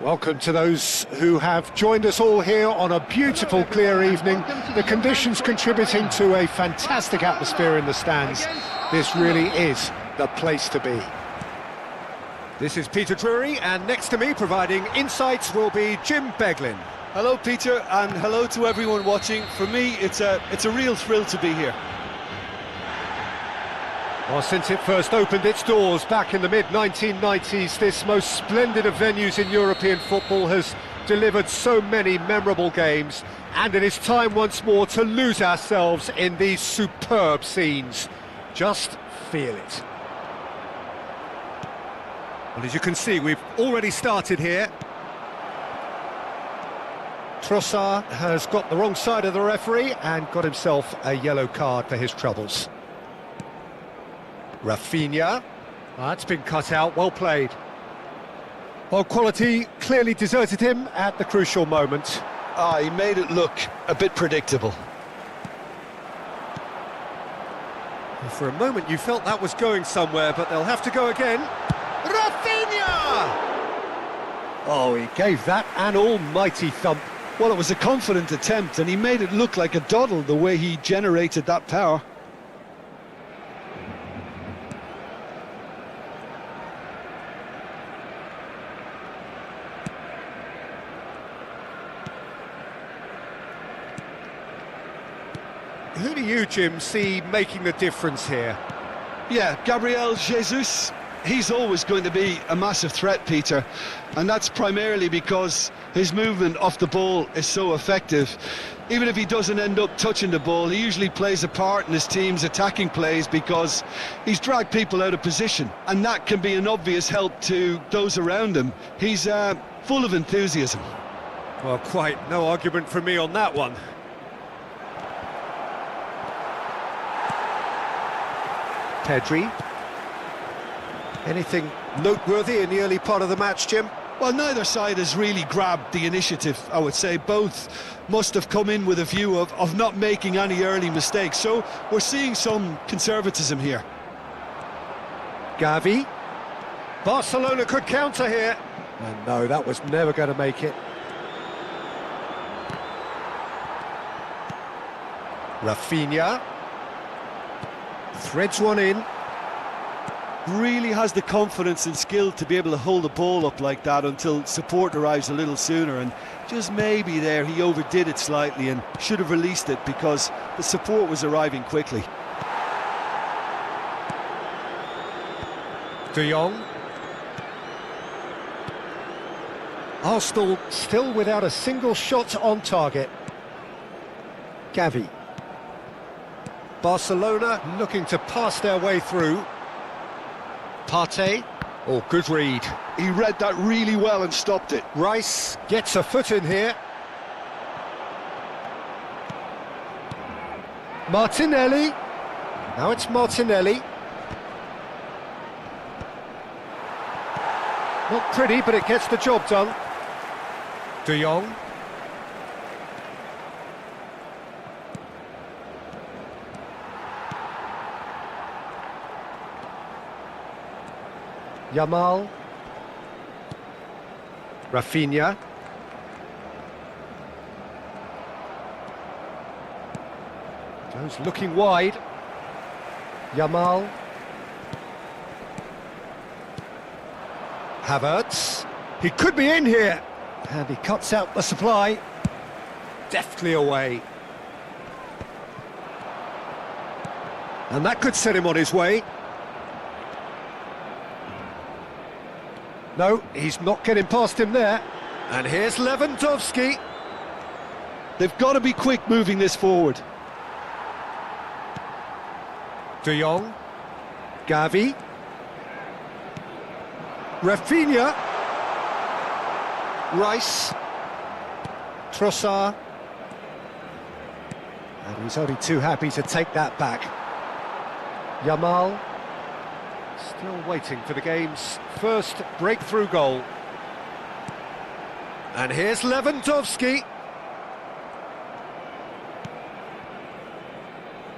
Welcome to those who have joined us all here on a beautiful, clear evening. The conditions contributing to a fantastic atmosphere in the stands. This really is the place to be. This is Peter Drury, and next to me, providing insights, will be Jim Beglin. Hello, Peter, and hello to everyone watching. For me, it's a real thrill to be here. Well, since it first opened its doors back in the mid-1990s, this most splendid of venues in European football has delivered so many memorable games, and it is time once more to lose ourselves in these superb scenes. Just feel it. Well, as you can see, we've already started here. Trossard has got the wrong side of the referee and got himself a yellow card for his troubles. Rafinha, that's been cut out, well played. Well, quality clearly deserted him at the crucial moment. He made it look a bit predictable. Well, for a moment you felt that was going somewhere, but they'll have to go again. Rafinha! Oh, he gave that an almighty thump. Well, it was a confident attempt, and he made it look like a doddle the way he generated that power. Who do you, Jim, see making the difference here? Yeah, Gabriel Jesus. He's always going to be a massive threat, Peter, and that's primarily because his movement off the ball is so effective. Even if he doesn't end up touching the ball, he usually plays a part in his team's attacking plays because he's dragged people out of position, and that can be an obvious help to those around him. He's full of enthusiasm. Well, quite no argument from me on that one. Pedri. Anything noteworthy in the early part of the match, Jim? Well, neither side has really grabbed the initiative, I would say. Both must have come in with a view of not making any early mistakes. So we're seeing some conservatism here. Gavi. Barcelona could counter here. And no, that was never going to make it. Rafinha. Threads one in. Really has the confidence and skill to be able to hold the ball up like that until support arrives a little sooner, and just maybe there he overdid it slightly and should have released it because the support was arriving quickly. De Jong. Arsenal still without a single shot on target. Gavi. Barcelona looking to pass their way through. Partey. Oh, good read. He read that really well and stopped it. Rice gets a foot in here. Martinelli. Now it's Martinelli. Not pretty, but it gets the job done. De Jong. Yamal. Rafinha. Goes looking wide. Yamal. Havertz. He could be in here. And he cuts out the supply. Deftly away. And that could set him on his way. No, he's not getting past him there. And here's Lewandowski. They've got to be quick moving this forward. De Jong. Gavi. Rafinha. Rice. Trossard. And he's only too happy to take that back. Yamal. Still waiting for the game's first breakthrough goal. And here's Lewandowski.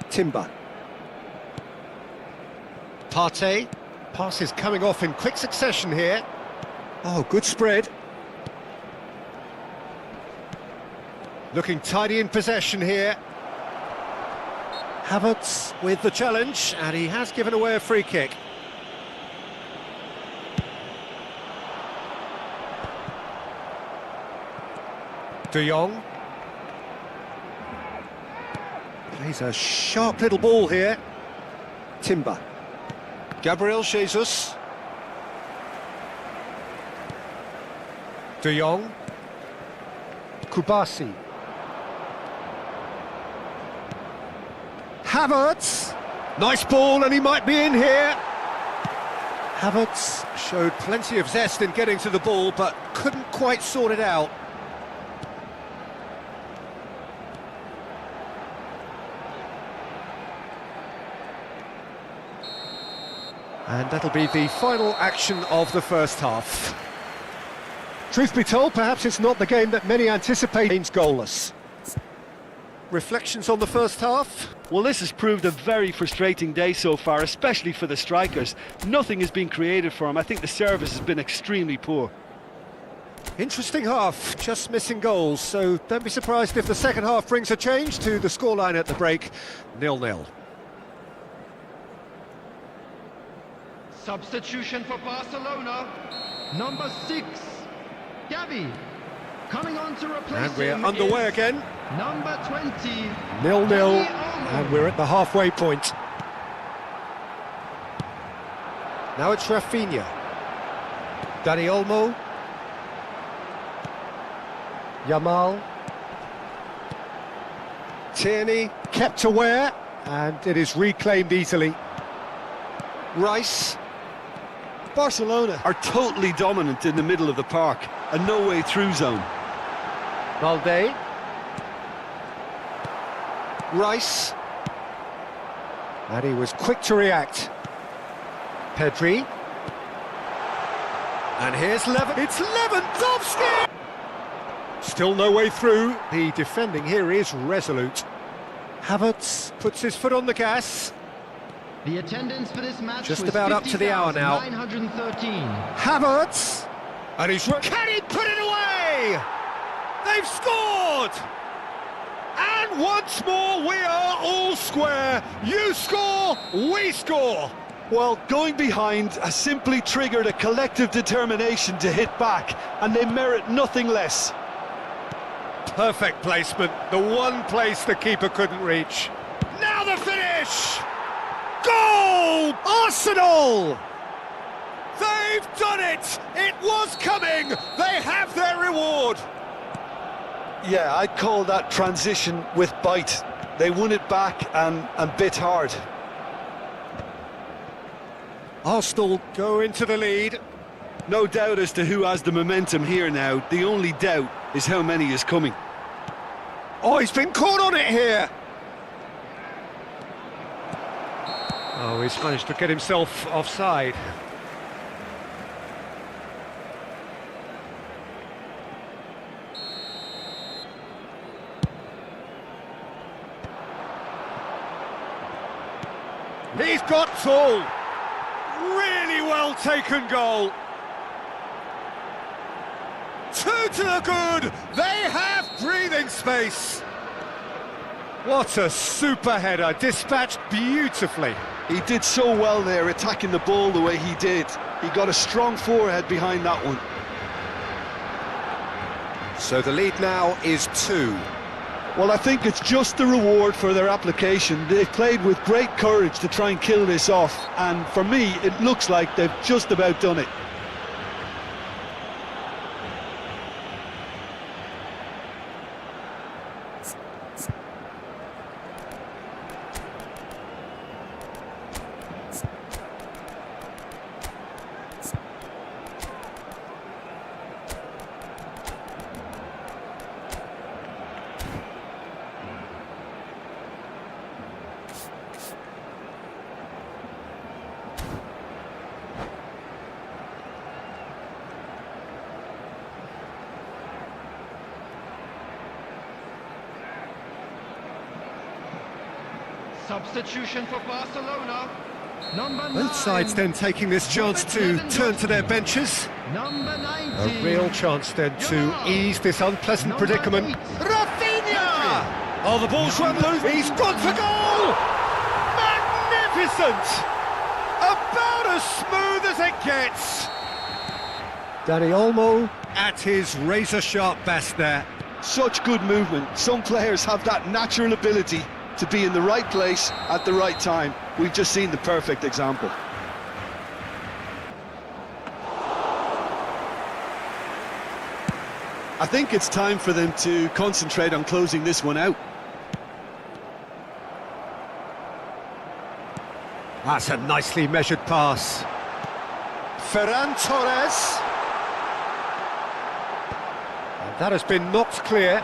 Timber. Partey. Passes coming off in quick succession here. Oh, good spread. Looking tidy in possession here. Havertz with the challenge, and he has given away a free kick. De Jong. Plays a sharp little ball here. Timber. Gabriel Jesus. De Jong. Kubasi. Havertz. Nice ball, and he might be in here. Havertz showed plenty of zest in getting to the ball, but couldn't quite sort it out. And that'll be the final action of the first half. Truth be told, perhaps it's not the game that many anticipate. Goalless. Reflections on the first half? Well, this has proved a very frustrating day so far, especially for the strikers. Nothing has been created for them. I think the service has been extremely poor. Interesting half, just missing goals, so don't be surprised if the second half brings a change to the scoreline at the break, 0-0. Substitution for Barcelona, number 6, Gavi. Coming on to replace And we're him underway is again. number 20, 0-0, and we're at the halfway point. Now it's Rafinha. Dani Olmo. Yamal. Tierney kept aware, and it is reclaimed easily. Rice. Barcelona are totally dominant in the middle of the park, a no-way through zone. Valde. Rice. And he was quick to react. Pedri. And here's it's Lewandowski! Still no way through. The defending here is resolute. Havertz puts his foot on the gas. The attendance for this match Just was about up to the hour now. 50,913. Havertz! And he's... Can he put it away? They've scored! And once more we are all square. You score, we score. Well, going behind has simply triggered a collective determination to hit back, and they merit nothing less. Perfect placement, the one place the keeper couldn't reach. Now the finish! Goal! Arsenal! They've done it! It was coming! They have their reward! Yeah, I'd call that transition with bite. They won it back and bit hard. Arsenal go into the lead. No doubt as to who has the momentum here now. The only doubt is how many is coming. Oh, he's been caught on it here! Oh, he's managed to get himself offside. He's got tall. Really well taken goal. 2 to the good. They have breathing space. What a super header, dispatched beautifully. He did so well there, attacking the ball the way he did. He got a strong forehead behind that one. So the lead now is 2. Well, I think it's just the reward for their application. They've played with great courage to try and kill this off, and for me, it looks like they've just about done it. Substitution for Barcelona, number 9. Both sides then taking this chance to turn to their benches. Number 90. A real chance then to ease this unpleasant predicament. Rafinha! Oh, the ball's run loose. He's gone for goal! Magnificent! About as smooth as it gets. Danny Olmo at his razor-sharp best there. Such good movement. Some players have that natural ability to be in the right place at the right time. We've just seen the perfect example. I think it's time for them to concentrate on closing this one out. That's a nicely measured pass. Ferran Torres. And that has been knocked clear.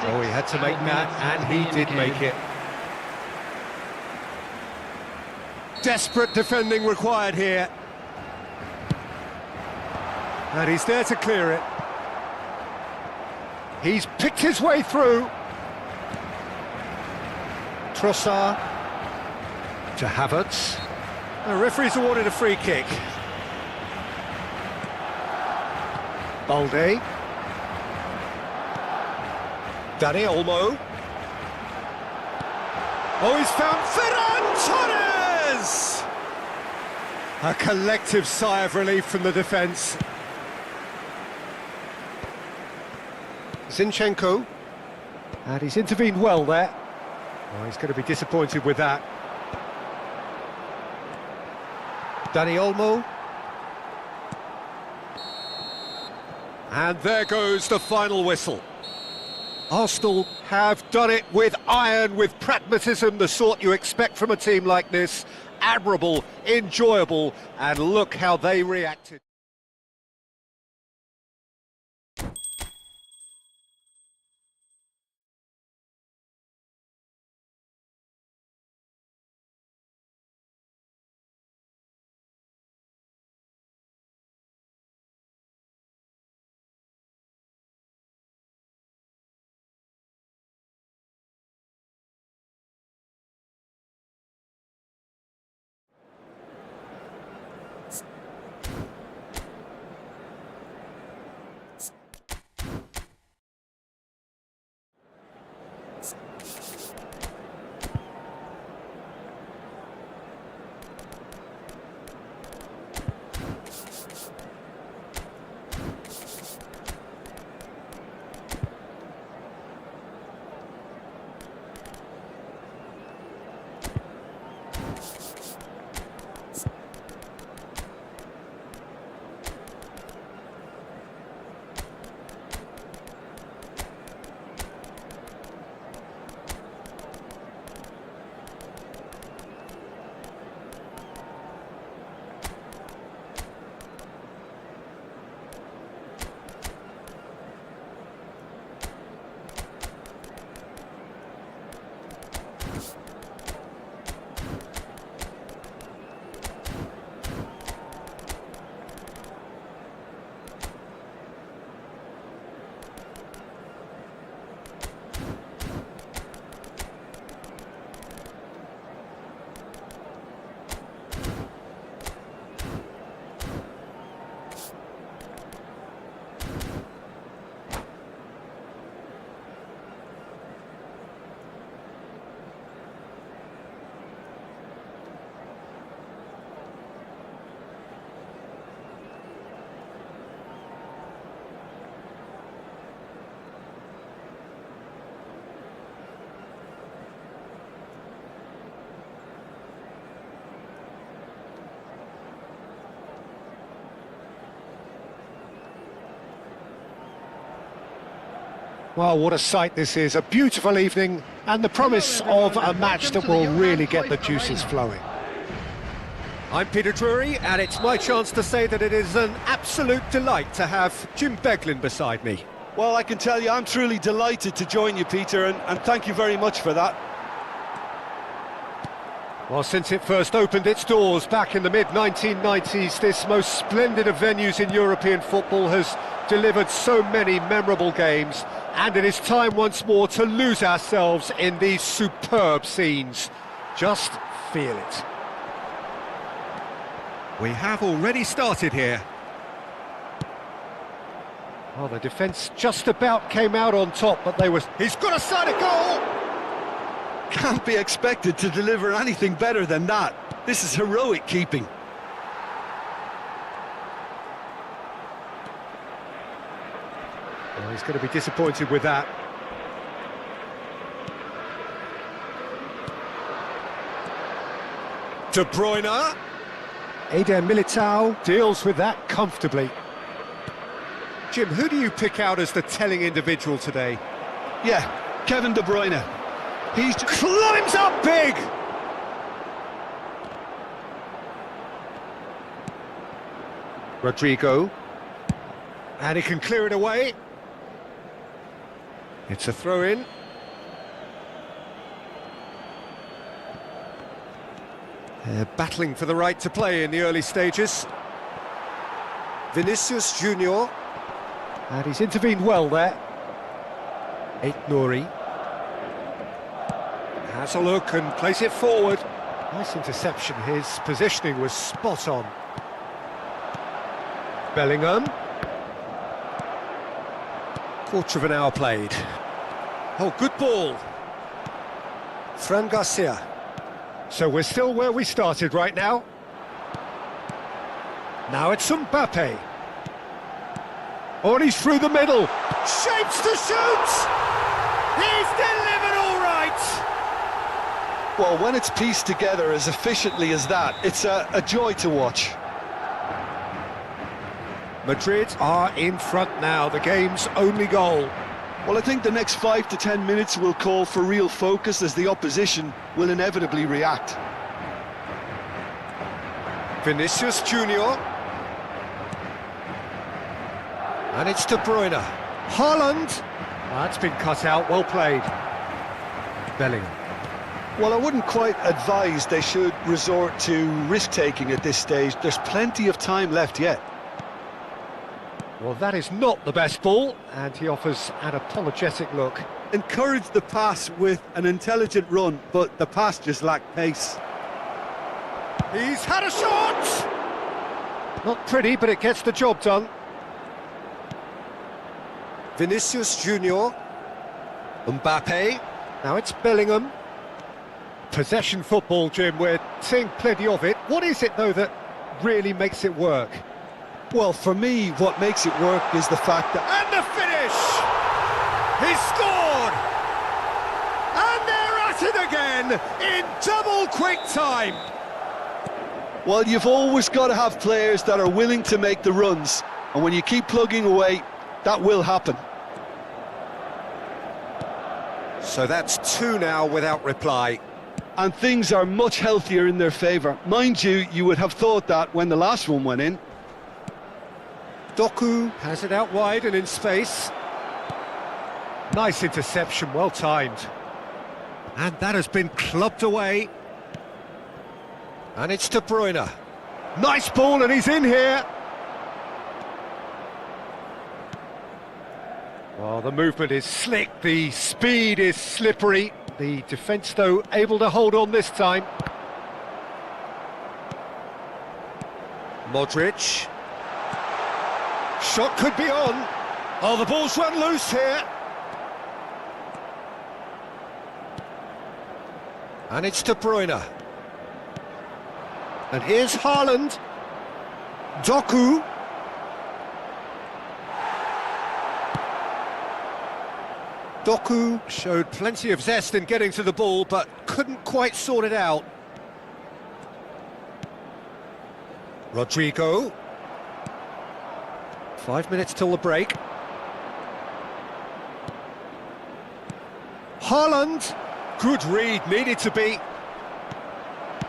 Oh, he had to make that, and he did make it. Desperate defending required here. And he's there to clear it. He's picked his way through. Trossard to Havertz. The referee's awarded a free kick. Balde. Danny Olmo. Oh, he's found Ferran Torres! A collective sigh of relief from the defence. Zinchenko. And he's intervened well there. Oh, he's going to be disappointed with that. Danny Olmo. And there goes the final whistle. Arsenal have done it with iron, with pragmatism, the sort you expect from a team like this. Admirable, enjoyable, and look how they reacted. Well, what a sight this is, a beautiful evening and the promise of a match that will really get the juices flowing. I'm Peter Drury and it's my chance to say that it is an absolute delight to have Jim Beglin beside me. Well, I can tell you I'm truly delighted to join you, Peter, and thank you very much for that. Well, since it first opened its doors back in the mid-1990s, this most splendid of venues in European football has delivered so many memorable games, and it is time once more to lose ourselves in these superb scenes. Just feel it. We have already started here. Well, the defence just about came out on top, but he's got a side of goal! Can't be expected to deliver anything better than that. This is heroic keeping. Well, he's going to be disappointed with that. De Bruyne. Eder Militao deals with that comfortably. Jim, who do you pick out as the telling individual today? Yeah, Kevin De Bruyne. He's climbs up big! Rodrigo. And he can clear it away. It's a throw-in. They're battling for the right to play in the early stages. Vinicius Junior. And he's intervened well there. Nouri. Has a look and plays it forward. Nice interception. His positioning was spot on. Bellingham. Quarter of an hour played. Oh, good ball. Fran Garcia. So we're still where we started right now. Now it's Mbappe. Oh, and he's through the middle. Shapes to shoot! He's delivered all right! Well, when it's pieced together as efficiently as that, it's a joy to watch. Madrid are in front now, the game's only goal. Well, I think the next 5 to 10 minutes will call for real focus as the opposition will inevitably react. Vinicius Junior. And it's De Bruyne. Haaland. That's been cut out, well played. Bellingham. Well, I wouldn't quite advise they should resort to risk-taking at this stage. There's plenty of time left yet. Well, that is not the best ball, and he offers an apologetic look. Encourage the pass with an intelligent run, but the pass just lacked pace. He's had a shot! Not pretty, but it gets the job done. Vinicius Junior. Mbappe. Now it's Bellingham. Possession football, Jim, we're seeing plenty of it. What is it, though, that really makes it work? Well, for me, what makes it work is the fact that... And the finish! He's scored! And they're at it again in double quick time! Well, you've always got to have players that are willing to make the runs. And when you keep plugging away, that will happen. So that's 2 now without reply. And things are much healthier in their favour. Mind you, you would have thought that when the last one went in. Doku has it out wide and in space. Nice interception, well timed. And that has been clubbed away. And it's De Bruyne. Nice ball and he's in here. Well, the movement is slick, the speed is slippery. The defence, though, able to hold on this time. Modric. Shot could be on. Oh, the ball's run loose here. And it's De Bruyne. And here's Haaland. Doku. Doku showed plenty of zest in getting to the ball, but couldn't quite sort it out. Rodrigo. 5 minutes till the break. Haaland. Good read, needed to be.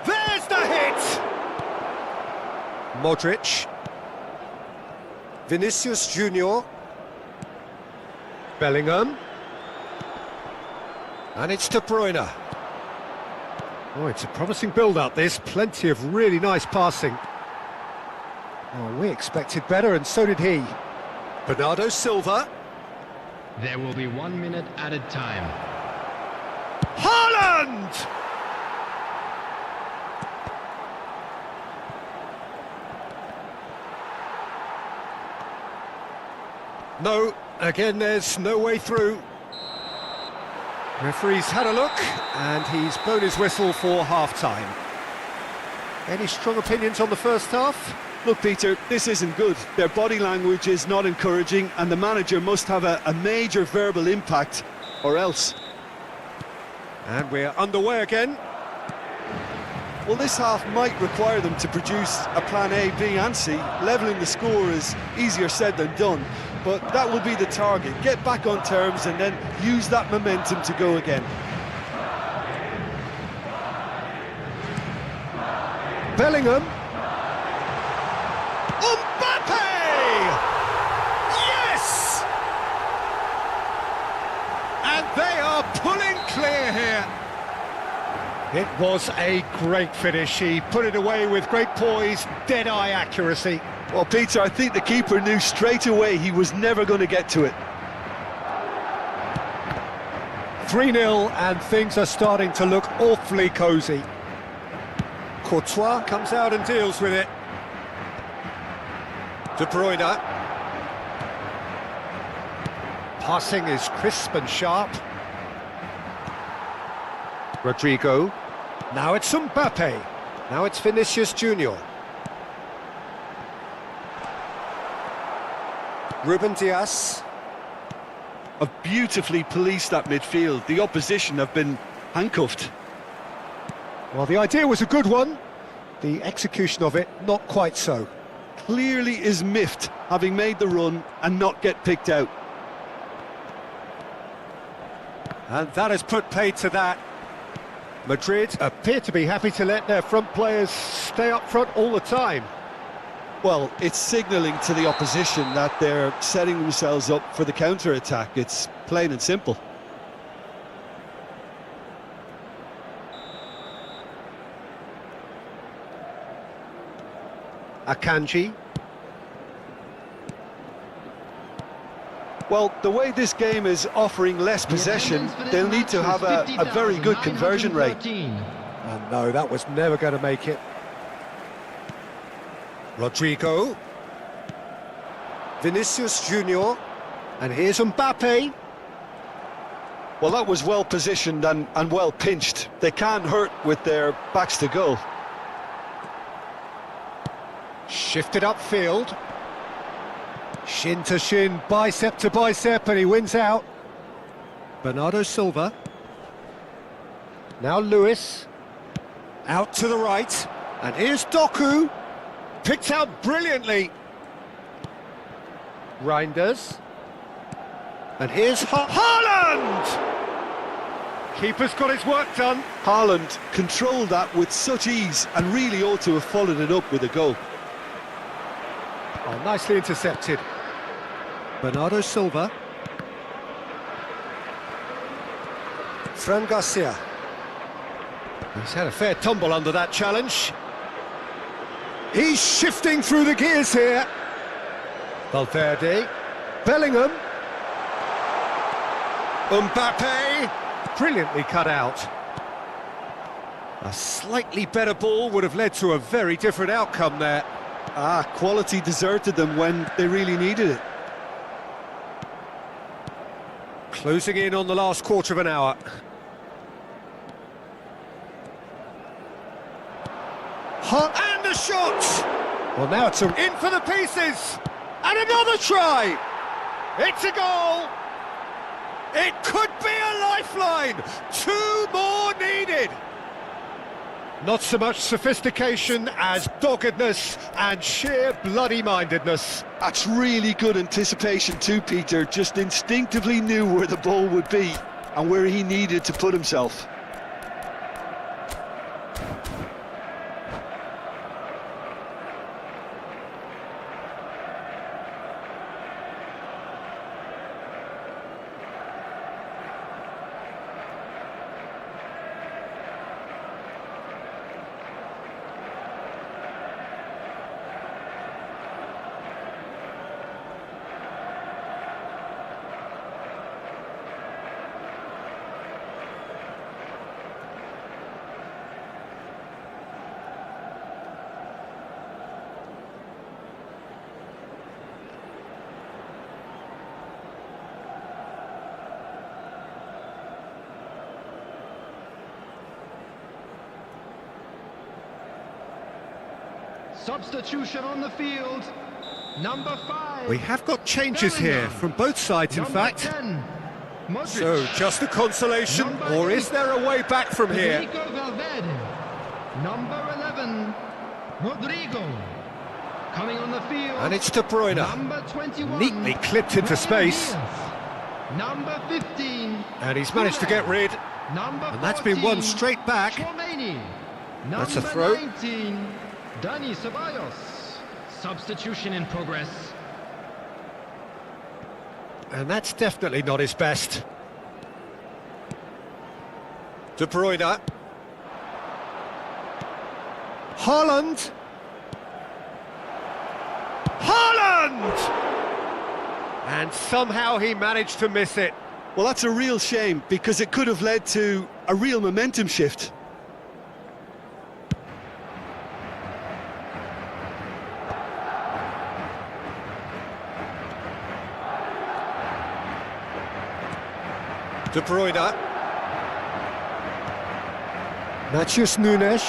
There's the hit! Modric. Vinicius Junior. Bellingham. And it's De Bruyne. Oh, it's a promising build-up, this. Plenty of really nice passing. Oh, we expected better, and so did he. Bernardo Silva. There will be 1 minute added time. Haaland! No, again there's no way through. Referee's had a look, and he's blown his whistle for half-time. Any strong opinions on the first half? Look, Peter, this isn't good. Their body language is not encouraging, and the manager must have a major verbal impact, or else. And we're underway again. Well, this half might require them to produce a plan A, B and C. Levelling the score is easier said than done, but that will be the target. Get back on terms and then use that momentum to go again. Bellingham. Mbappe! Yes! And they are pulling clear here. It was a great finish. He put it away with great poise, dead-eye accuracy. Well, Peter, I think the keeper knew straight away he was never going to get to it. 3-0, and things are starting to look awfully cosy. Courtois comes out and deals with it. De Bruyne. Passing is crisp and sharp. Rodrigo. Now it's Mbappe. Now it's Vinicius Junior. Ruben Dias. Have beautifully policed that midfield. The opposition have been handcuffed. Well, the idea was a good one. The execution of it, not quite so. Clearly is miffed, having made the run and not get picked out. And that has put paid to that. Madrid appear to be happy to let their front players stay up front all the time. Well, it's signalling to the opposition that they're setting themselves up for the counter-attack. It's plain and simple. Akanji. Well, the way this game is offering less possession, they'll need to have a very good conversion rate. And no, that was never going to make it. Rodrigo. Vinicius Junior. And here's Mbappe. Well, that was well positioned and well pinched. They can't hurt with their backs to goal. Shifted upfield. Shin to shin, bicep to bicep, and he wins out. Bernardo Silva. Now Lewis. Out to the right. And here's Doku. Picked out brilliantly. Reinders. And here's Haaland! Keeper's got his work done. Haaland controlled that with such ease and really ought to have followed it up with a goal. Oh, nicely intercepted. Bernardo Silva. Fran Garcia. He's had a fair tumble under that challenge. He's shifting through the gears here. Valverde. Bellingham. Mbappe. Brilliantly cut out. A slightly better ball would have led to a very different outcome there. Quality deserted them when they really needed it. Closing in on the last quarter of an hour. And the shot! Well, now it's in for the pieces! And another try! It's a goal! It could be a lifeline! 2 more needed! Not so much sophistication as doggedness and sheer bloody-mindedness. That's really good anticipation too, Peter. Just instinctively knew where the ball would be and where he needed to put himself. Substitution on the field. Number 5. We have got changes here from both sides, in Number fact. 10, Modric. So, just a consolation, Number or is 8, there a way back from here? Federico Valverde. Number 11, Rodrigo. Coming on the field. And it's De Bruyne. Number 21. Neatly clipped into space. Diaz. Number 15. And he's managed to get rid. Number And that's been won 14, straight back. Chouameni. That's a Number throw. 19, Dani Ceballos. Substitution in progress. And that's definitely not his best. De Bruyne. Haaland. Haaland! And somehow he managed to miss it. Well, that's a real shame, because it could have led to a real momentum shift. De Bruyne. Matheus Nunes.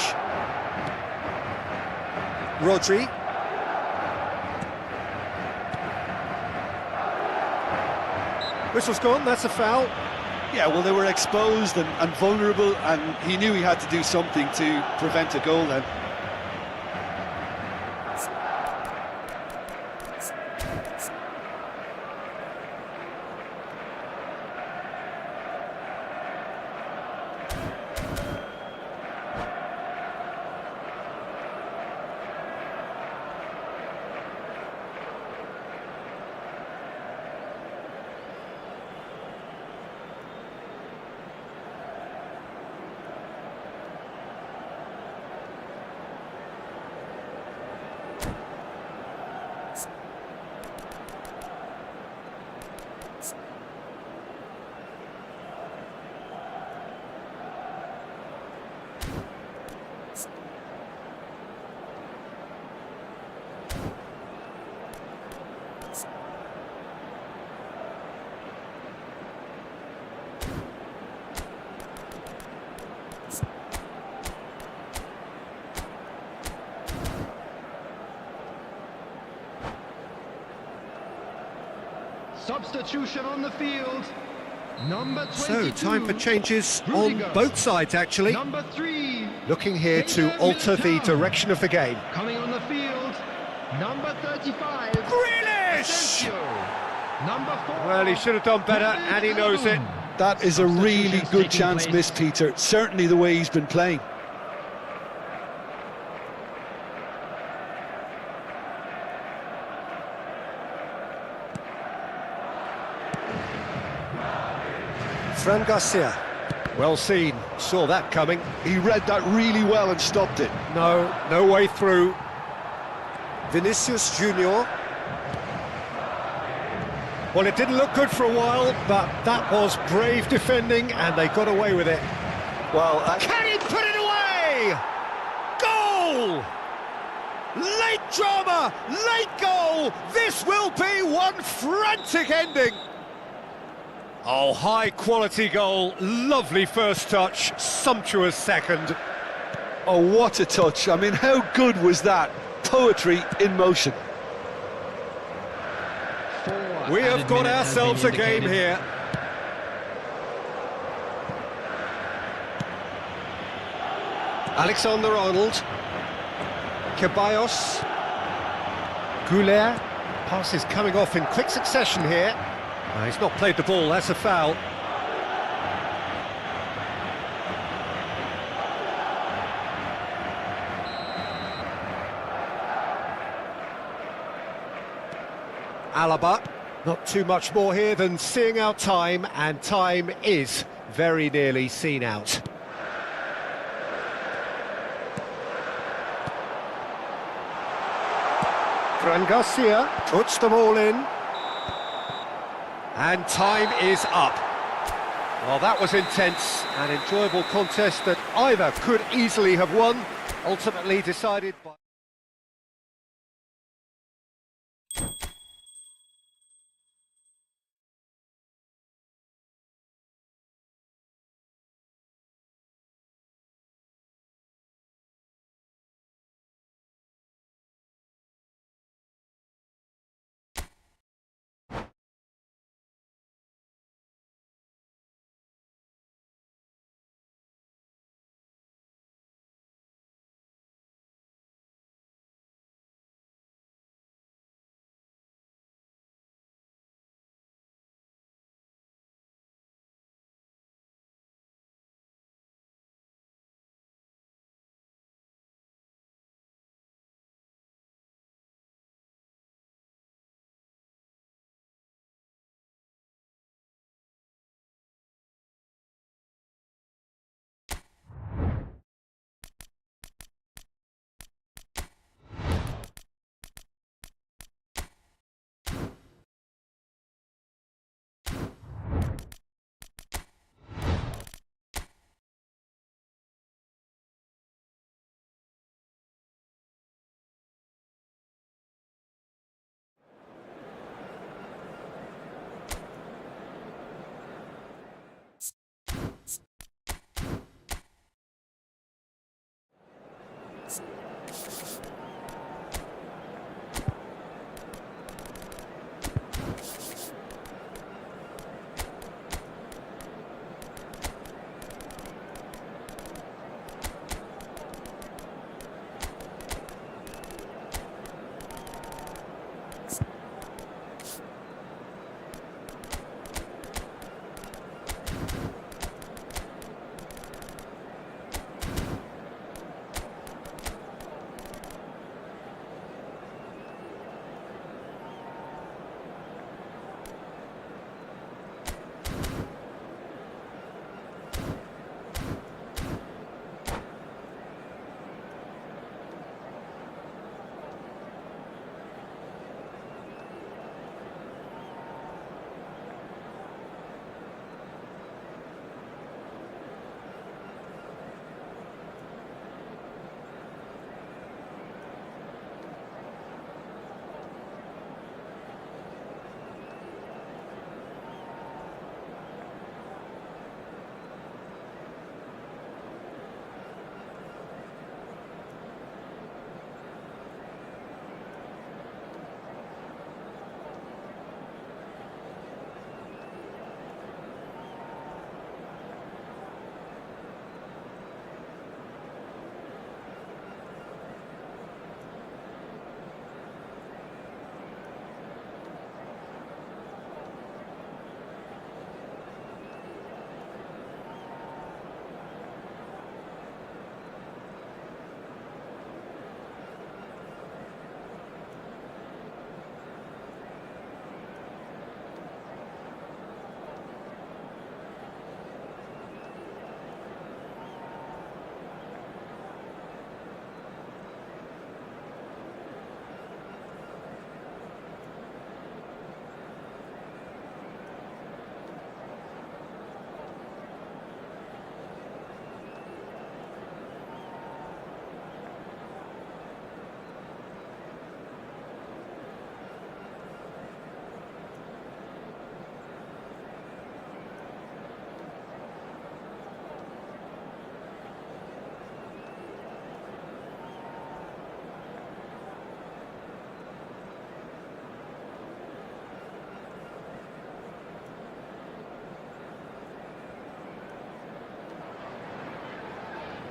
Rodri. Whistle's gone, that's a foul. Yeah, well, they were exposed and vulnerable, and he knew he had to do something to prevent a goal then. Substitution on the field. Number 22. So, time for changes Rudiger. on both sides, actually. Number 3. Looking here to alter the direction of the game. Coming on the field. Number 35. Grealish! Asensio. Number 4. Well, he should have done better, and he knows it. That is a really Substitutions good taking chance place. missed, Peter. Certainly the way he's been playing. Fran Garcia. Well seen, saw that coming. He read that really well and stopped it. No way through. Vinicius Junior. Well, it didn't look good for a while, but that was brave defending, and they got away with it. Well, Can he put it away? Goal! Late drama, late goal. This will be one frantic ending. Oh, high-quality goal, lovely first touch, sumptuous second. oh, what a touch. I mean, how good was that? Poetry in motion. We have got ourselves a game here. Alexander-Arnold. Ceballos. Goulet. Passes coming off in quick succession here. He's not played the ball, that's a foul. Alaba. Not too much more here than seeing out time, and time is very nearly seen out. Fran Garcia puts them all in. And time is up. Well, that was intense, an enjoyable contest that either could easily have won, ultimately decided by...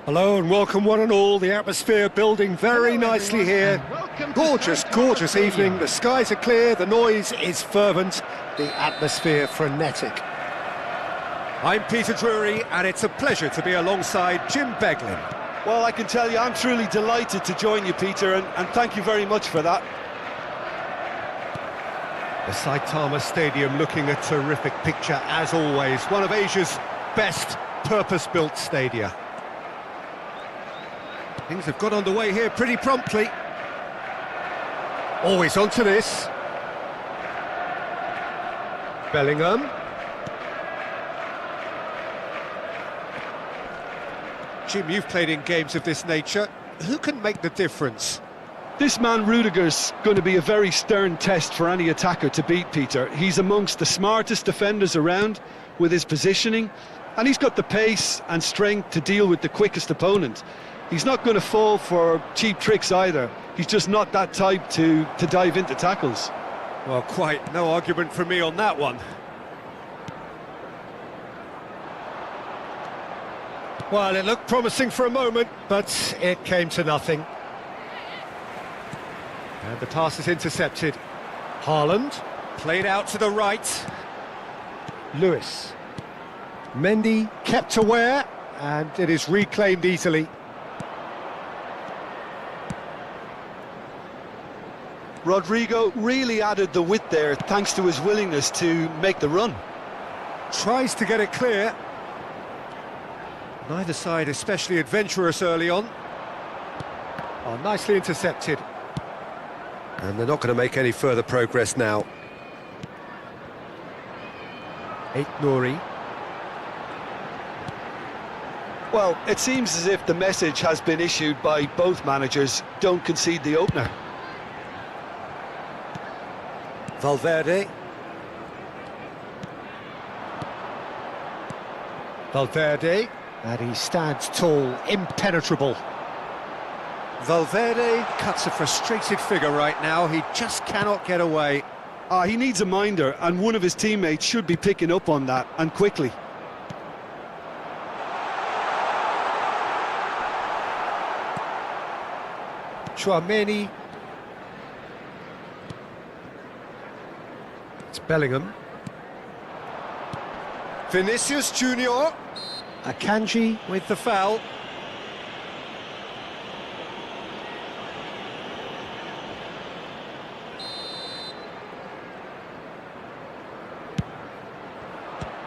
Hello and welcome one and all. The atmosphere building very nicely here. Gorgeous, gorgeous evening. The skies are clear, the noise is fervent, the atmosphere frenetic. I'm Peter Drury and it's a pleasure to be alongside Jim Beglin. Well, I can tell you, I'm truly delighted to join you, Peter, and thank you very much for that. The Saitama Stadium looking a terrific picture as always. One of Asia's best purpose-built stadia. Things have got underway here pretty promptly. Always onto this. Bellingham. Jim, you've played in games of this nature. Who can make the difference? This man Rudiger's going to be a very stern test for any attacker to beat, Peter. He's amongst the smartest defenders around with his positioning, and he's got the pace and strength to deal with the quickest opponent. He's not going to fall for cheap tricks either. He's just not that type to dive into tackles. Well, quite no argument from me on that one. Well, it looked promising for a moment, but it came to nothing. And the pass is intercepted. Haaland, played out to the right. Lewis. Mendy kept aware, and it is reclaimed easily. Rodrigo really added the width there thanks to his willingness to make the run. Tries to get it clear. Neither side especially adventurous early on. Oh, nicely intercepted. And they're not going to make any further progress now. Nouri. Well, it seems as if the message has been issued by both managers: don't concede the opener. Valverde. Valverde, and he stands tall, impenetrable. Valverde cuts a frustrated figure right now. He just cannot get away. He needs a minder, and one of his teammates should be picking up on that, and quickly. Chouameni. It's Bellingham. Vinicius Junior. Akanji with the foul.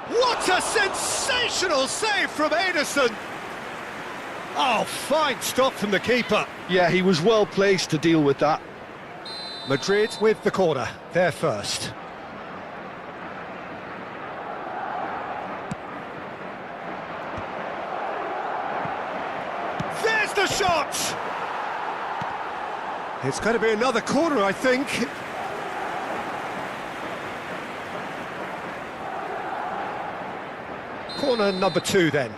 What a sensational save from Ederson! Oh, fine stop from the keeper. Yeah, he was well placed to deal with that. Madrid with the corner, they're first. There's the shot! It's going to be another corner, I think. Corner number 2 then.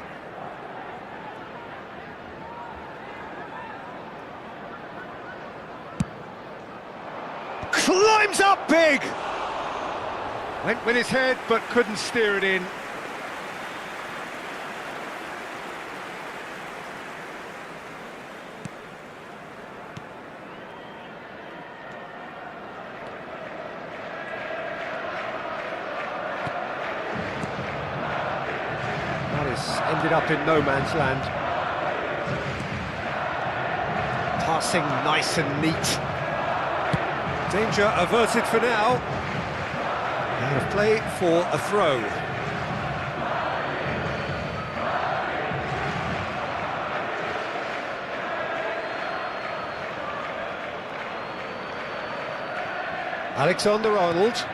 Climbs up big! Went with his head but couldn't steer it in. Ended up in no man's land. Passing nice and neat. Danger averted for now. Out of play for a throw. Alexander-Arnold.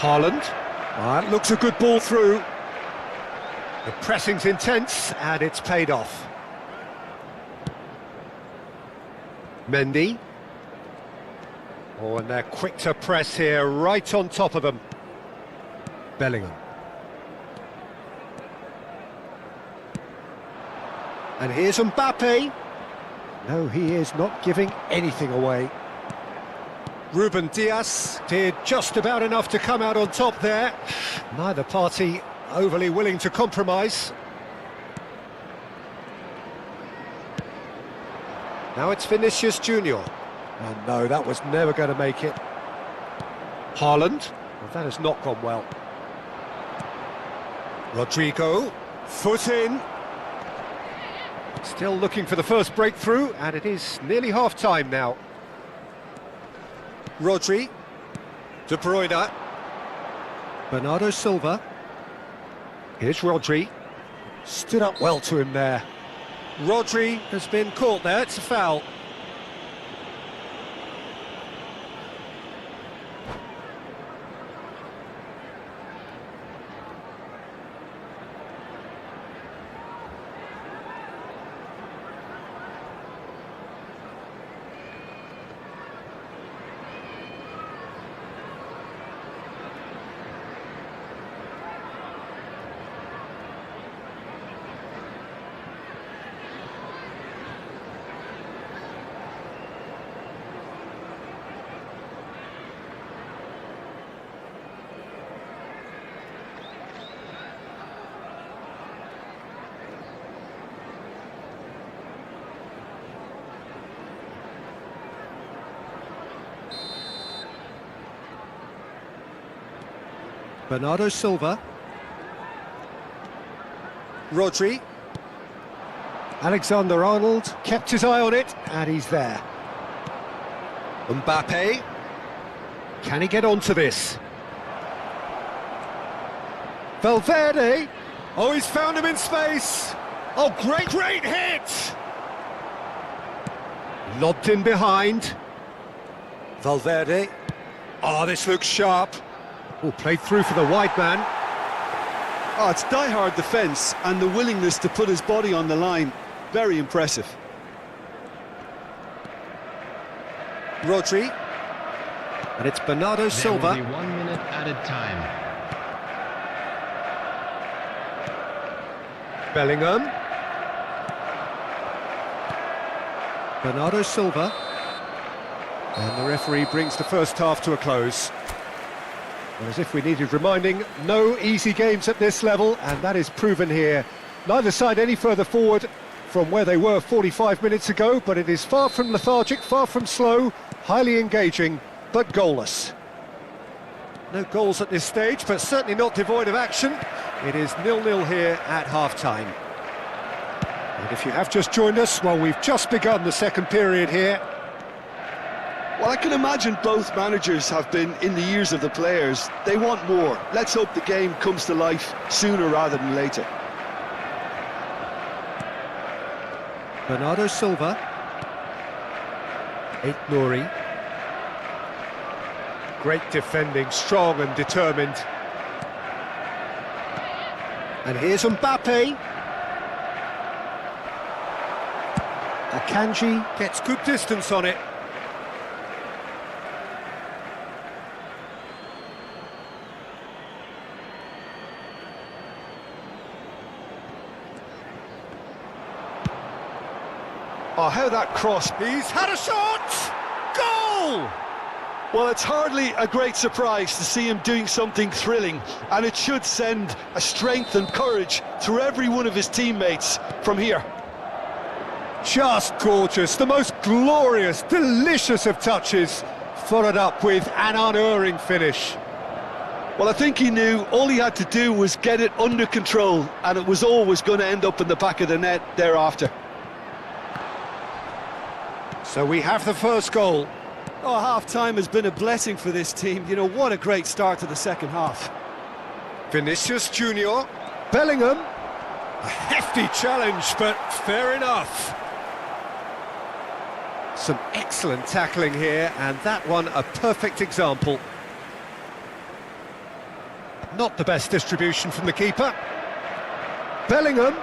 Haaland. That looks a good ball through. The pressing's intense and it's paid off. Mendy. Oh, and they're quick to press here, right on top of them. Bellingham. And here's Mbappe. No, he is not giving anything away. Ruben Dias did just about enough to come out on top there. Neither party overly willing to compromise. Now it's Vinicius Junior. Oh no, that was never going to make it. Haaland. Well, that has not gone well. Rodrigo. Foot in. Still looking for the first breakthrough, and it is nearly half-time now. Rodri, De Bruyne, Bernardo Silva. Here's Rodri. Stood up well to him there. Rodri has been caught there, it's a foul. Bernardo Silva. Rodri. Alexander-Arnold kept his eye on it, and he's there. Mbappe. Can he get onto this? Valverde. Oh, he's found him in space. Oh, great hit! Lobbed in behind. Valverde. Oh, this looks sharp. Oh, played through for the wide man. Oh, it's die-hard defence and the willingness to put his body on the line. Very impressive. Rodri. And it's Bernardo Silva. There will be 1 minute added time. Bellingham. Bernardo Silva. And the referee brings the first half to a close. Well, as if we needed reminding, no easy games at this level, and that is proven here. Neither side any further forward. from where they were 45 minutes ago, but it is far from lethargic, far from slow, highly engaging, but goalless. No goals at this stage, but certainly not devoid of action. It is 0-0 here at half-time. And if you have just joined us, well, we've just begun the second period here. Well, I can imagine both managers have been in the ears of the players. They want more. Let's hope the game comes to life sooner rather than later. Bernardo Silva. Aït-Nouri. Great defending, strong and determined. And here's Mbappe. Akanji gets good distance on it. Oh, how that cross. He's had a shot! Goal! Well, it's hardly a great surprise to see him doing something thrilling, and it should send a strength and courage through every one of his teammates from here. Just gorgeous, the most glorious, delicious of touches, followed up with an unerring finish. Well, I think he knew all he had to do was get it under control, and it was always going to end up in the back of the net thereafter. So we have the first goal. Oh, half-time has been a blessing for this team. You know, what a great start to the second half. Vinicius Junior. Bellingham. A hefty challenge, but fair enough. Some excellent tackling here, and that one a perfect example. Not the best distribution from the keeper. Bellingham.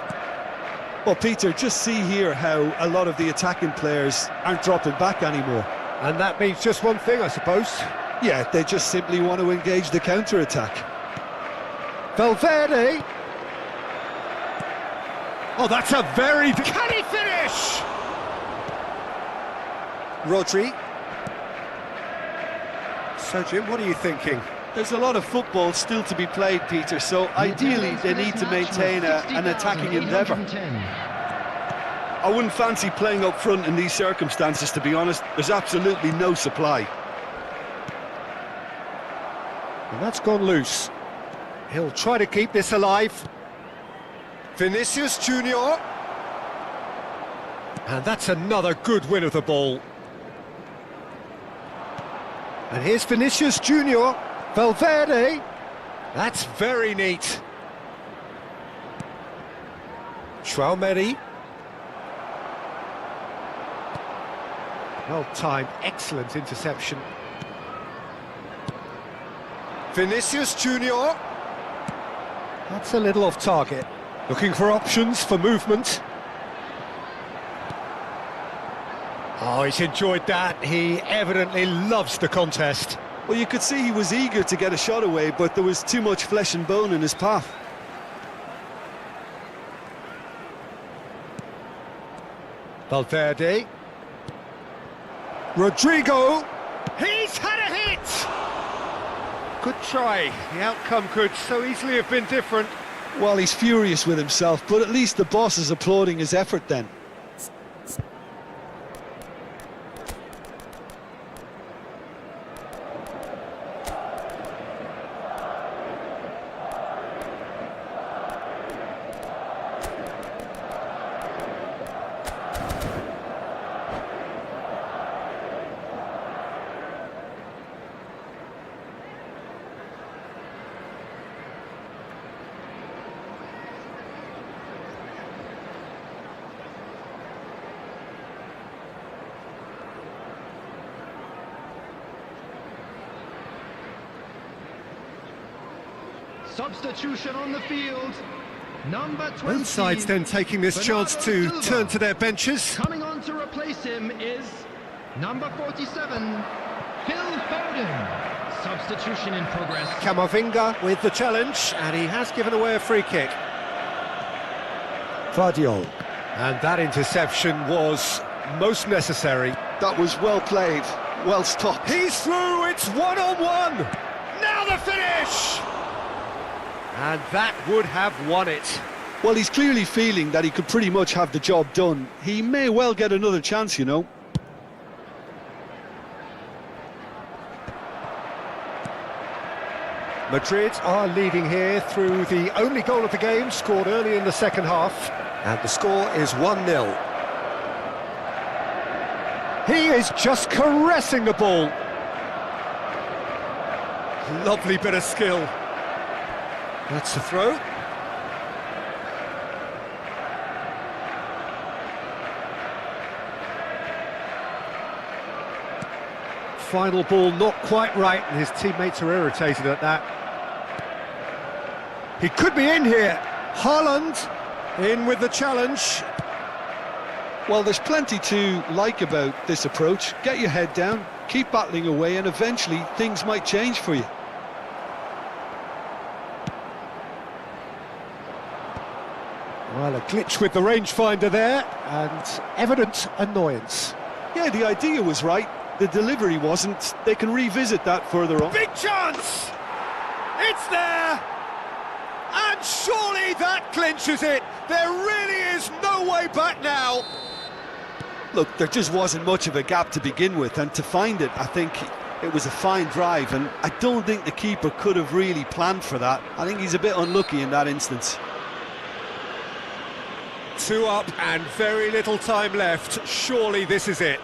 Well, Peter, just see here how a lot of the attacking players aren't dropping back anymore. And that means just one thing, I suppose. Yeah, they just simply want to engage the counter-attack. Valverde. Oh, that's a very... Can he finish? Rodri. So, Jim, what are you thinking? There's a lot of football still to be played, Peter, so ideally they need to maintain an attacking endeavour. I wouldn't fancy playing up front in these circumstances, to be honest. There's absolutely no supply. And that's gone loose. He'll try to keep this alive. Vinicius Junior. And that's another good win of the ball. And here's Vinicius Junior. Valverde. That's very neat. Traumeri. Well timed, excellent interception. Vinicius Junior. That's a little off target. Looking for options for movement. Oh, he's enjoyed that. He evidently loves the contest. Well, you could see he was eager to get a shot away, but there was too much flesh and bone in his path. Valverde. Rodrigo. He's had a hit! Good try. The outcome could so easily have been different. Well, he's furious with himself, but at least the boss is applauding his effort then. Substitution on the field. Number 20. Both sides then taking this chance to Silva. turn to their benches. Coming on to replace him is number 47, Phil Foden. Substitution in progress. Camavinga with the challenge, and he has given away a free kick. Vardiol. And that interception was most necessary. That was well played, well stopped. He's through, it's one-on-one! Now the finish! And that would have won it. Well, he's clearly feeling that he could pretty much have the job done. He may well get another chance, you know. Madrid are leading here through the only goal of the game, scored early in the second half. And the score is 1-0. He is just caressing the ball. Lovely bit of skill. That's the throw. Final ball not quite right, and his teammates are irritated at that. He could be in here. Haaland in with the challenge. Well, there's plenty to like about this approach. Get your head down, keep battling away, and eventually things might change for you. Well, a glitch with the rangefinder there, and evident annoyance. Yeah, the idea was right, the delivery wasn't. They can revisit that further on. Big chance! It's there! And surely that clinches it! There really is no way back now! Look, there just wasn't much of a gap to begin with, and to find it, I think it was a fine drive, and I don't think the keeper could have really planned for that. I think he's a bit unlucky in that instance. 2 up and very little time left. Surely this is it.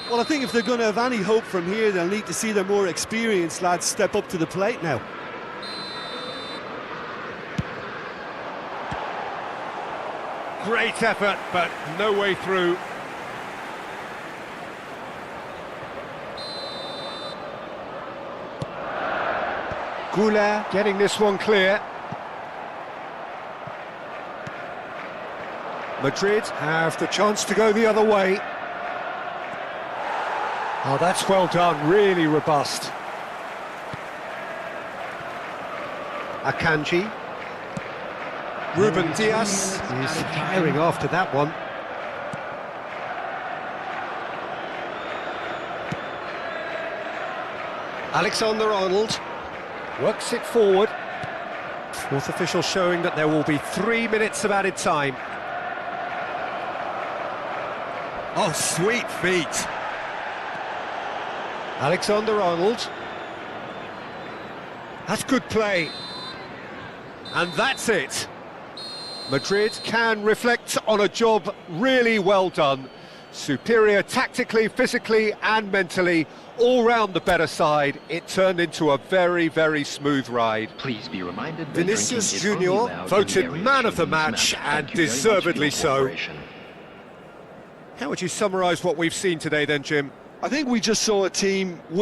Well, I think if they're going to have any hope from here, they'll need to see their more experienced lads step up to the plate now. Great effort, but no way through. Goulart getting this one clear. Madrid have the chance to go the other way. Oh, that's well done, really robust. Akanji. Ruben Diaz is firing after that one. Alexander-Arnold works it forward. Fourth official showing that there will be 3 minutes of added time. Oh, sweet feet. Alexander-Arnold. That's good play. And that's it. Madrid can reflect on a job really well done. Superior tactically, physically and mentally, all round the better side. It turned into a very, very smooth ride. Please be reminded that Vinicius drinking is only Junior allowed in voted areas man of the used match, map. and Thank you very much for deservedly your so. cooperation. How would you summarise what we've seen today then, Jim? I think we just saw a team win